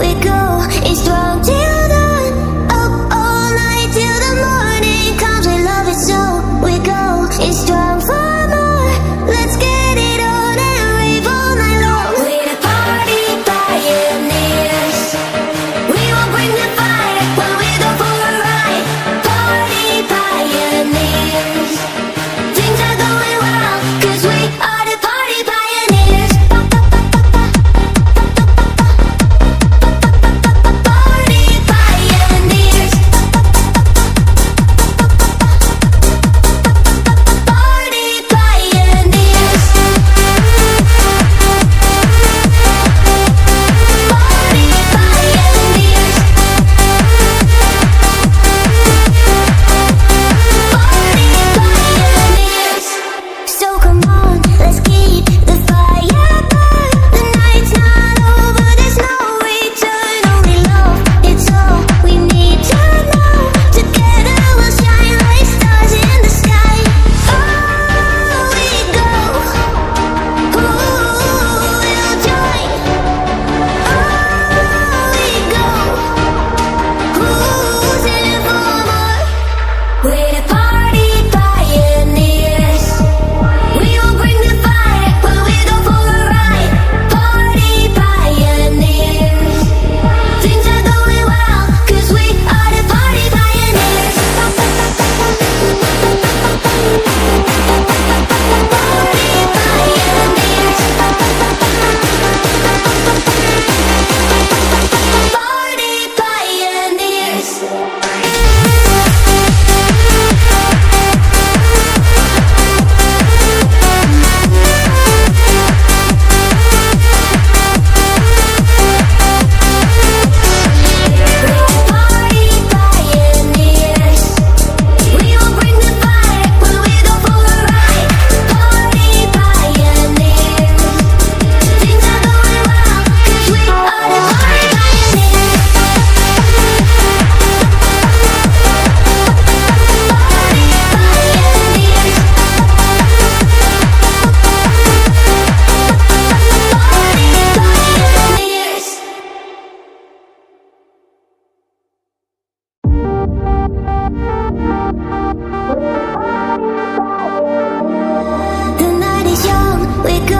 we go. It's strong till dawn, up all night till the morning comes. We love it so we go. It's strong for more. Let's get it on and rave all night long. We're the party pioneers. We will bring the fire when we go for a ride. Party pioneers. Things are going well, 'cause we are the party pioneers. Party pioneers. Party pioneers. Party pioneers. Party pioneers. So come on, let's keep the fire burn. The night's not over, there's no return. Only love, it's all we need to know. Together we'll shine like stars in the sky. Oh, we go. Ooh, we'll join. Oh, we go. Who's in it for more? We're the party pioneers. We will bring the fire when we go for a ride. Party pioneers. Things are going well, 'cause we are the party pioneers. Party pioneers. The night is young, we go.